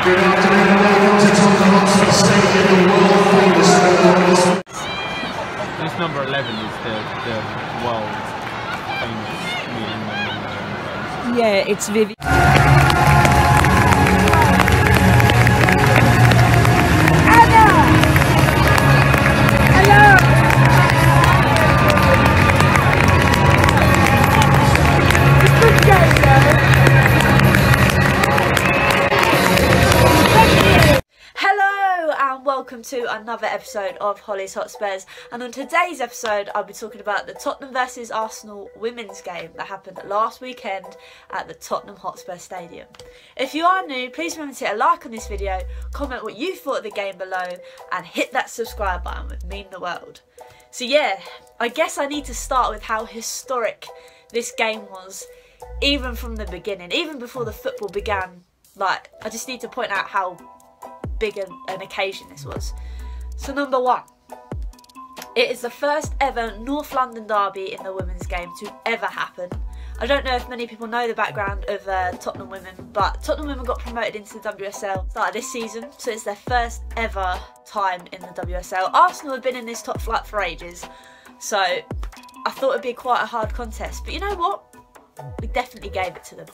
Good afternoon and welcome to Tottenham Hotspur Stadium, the world famous Stadium. This number 11 is the world famous Myanmar. Yeah, it's Vivi. Welcome to another episode of Holly's Hotspurs, and on today's episode I'll be talking about the Tottenham vs Arsenal women's game that happened last weekend at the Tottenham Hotspur Stadium. If you are new, please remember to hit a like on this video, comment what you thought of the game below, and hit that subscribe button, it would mean the world. So yeah, I guess I need to start with how historic this game was, even from the beginning, even before the football began. Like, I just need to point out how big an occasion this was. So number one, it is the first ever North London derby in the women's game to ever happen. I don't know if many people know the background of Tottenham women, but Tottenham women got promoted into the WSL started this season, so it's their first ever time in the WSL. Arsenal have been in this top flight for ages, so I thought it'd be quite a hard contest, but you know what? We definitely gave it to them.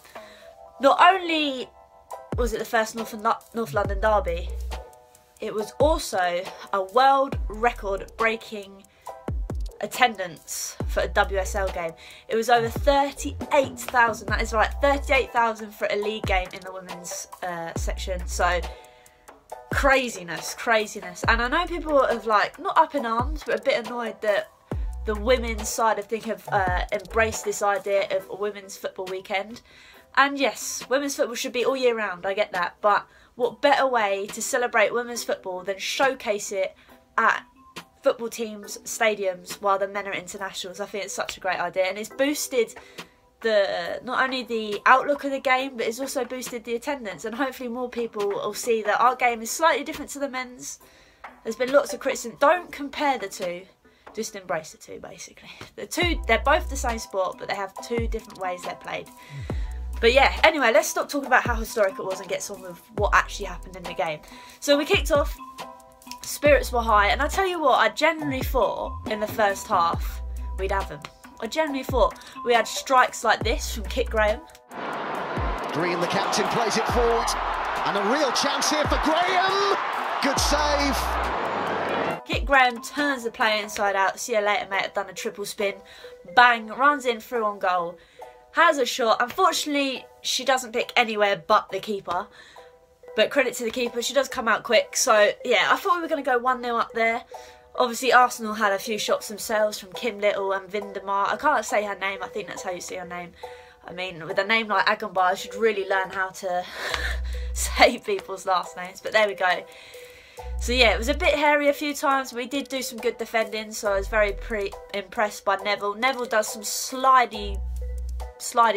Not only was it the first North London derby, it was also a world record breaking attendance for a WSL game. It was over 38,000, that is right, 38,000 for a league game in the women's section. So craziness. And I know people have, like, not up in arms, but a bit annoyed that the women's side of things have embraced this idea of a women's football weekend. And yes, women's football should be all year round, I get that, but what better way to celebrate women's football than showcase it at football teams' stadiums while the men are internationals? I think it's such a great idea, and it's boosted not only the outlook of the game, but it's also boosted the attendance, and hopefully more people will see that our game is slightly different to the men's. There's been lots of criticism. Don't compare the two, just embrace the two, basically. They're both the same sport, but they have two different ways they're played. But yeah, anyway, let's stop talking about how historic it was and get on with what actually happened in the game. So we kicked off, spirits were high, and I tell you what, I genuinely thought in the first half we'd have them. I genuinely thought we had strikes like this from Kit Graham. Green, the captain, plays it forward, and a real chance here for Graham. Good save. Kit Graham turns the player inside out. See you later, mate. I've done a triple spin. Bang, runs in through on goal. Has a shot. Unfortunately, she doesn't pick anywhere but the keeper. But credit to the keeper, she does come out quick. So, yeah, I thought we were going to go 1-0 up there. Obviously, Arsenal had a few shots themselves from Kim Little and Vindemar. I can't say her name. I think that's how you say her name. I mean, with a name like Agambar, I should really learn how to say people's last names. But there we go. So, yeah, it was a bit hairy a few times. We did do some good defending, so I was very impressed by Neville. Neville does some slidey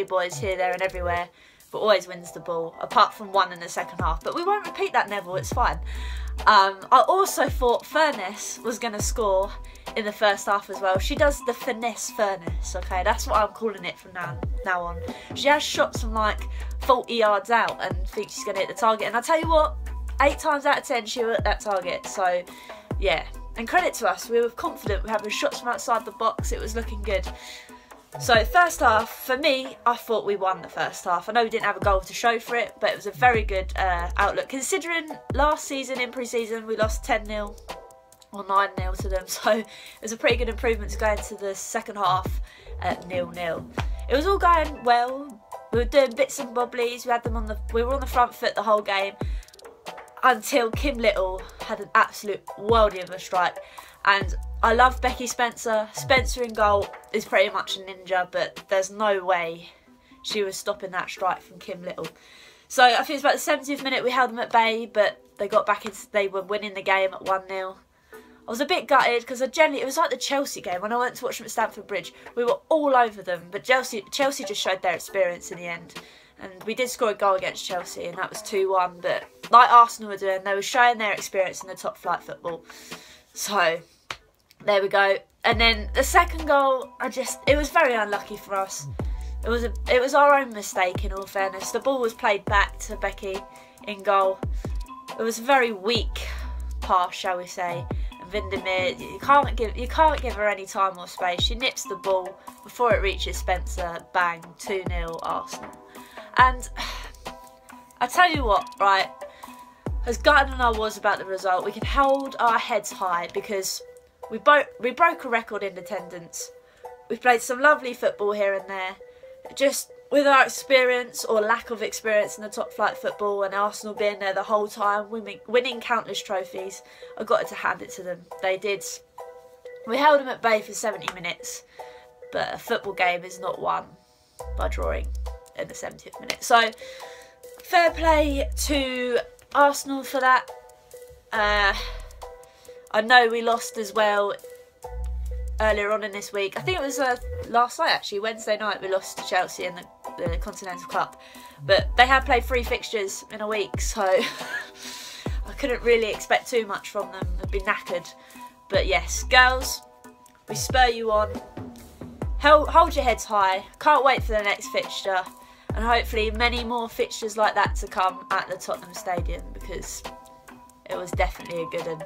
boys here, there and everywhere, but always wins the ball, apart from one in the second half. But we won't repeat that, Neville, it's fine. I also thought Furness was going to score in the first half as well. She does the finesse Furness, okay? That's what I'm calling it from now on. She has shots from like 40 yards out and thinks she's going to hit the target. And I tell you what, 8 times out of 10 she'll hit that target. So, yeah. And credit to us, we were confident. We were having shots from outside the box. It was looking good. So first half, for me, I thought we won the first half. I know we didn't have a goal to show for it, but it was a very good outlook. Considering last season, in pre-season, we lost 10-0 or 9-0 to them. So it was a pretty good improvement to go into the second half at 0-0. It was all going well. We were doing bits and bobblies. We were on the front foot the whole game until Kim Little had an absolute worldie of a strike. And I love Becky Spencer. Spencer in goal is pretty much a ninja, but there's no way she was stopping that strike from Kim Little. So I think it was about the 70th minute we held them at bay, but they got back into, they were winning the game at 1-0. I was a bit gutted because it was like the Chelsea game when I went to watch them at Stamford Bridge. We were all over them, but Chelsea just showed their experience in the end. And we did score a goal against Chelsea, and that was 2-1. But like Arsenal were doing, they were showing their experience in the top flight football. So there we go. And then the second goal, it was very unlucky for us. It was our own mistake, in all fairness. The ball was played back to Becky in goal. It was a very weak pass, shall we say. And Windermere, you can't give her any time or space. She nips the ball before it reaches Spencer. Bang, 2-0 Arsenal. And I tell you what, right? As gutted as I was about the result, we can hold our heads high because we broke a record in attendance. We've played some lovely football here and there. Just with our experience or lack of experience in the top flight football and Arsenal being there the whole time, winning countless trophies, I got to hand it to them. They did. We held them at bay for 70 minutes, but a football game is not won by drawing in the 70th minute. So, fair play to Arsenal for that. I know we lost as well earlier on in this week. I think it was last night actually, Wednesday night, we lost to Chelsea in the Continental Cup. But they have played 3 fixtures in a week, so I couldn't really expect too much from them. They'd be knackered. But yes, girls, we spur you on. Hold your heads high. Can't wait for the next fixture. And hopefully many more fixtures like that to come at the Tottenham Stadium, because it was definitely a good one.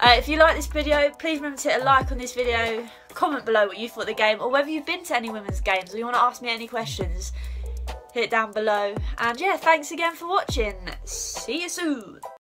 If you like this video, please remember to hit a like on this video, comment below what you thought of the game, or whether you've been to any women's games or you want to ask me any questions, hit it down below. And yeah, thanks again for watching. See you soon.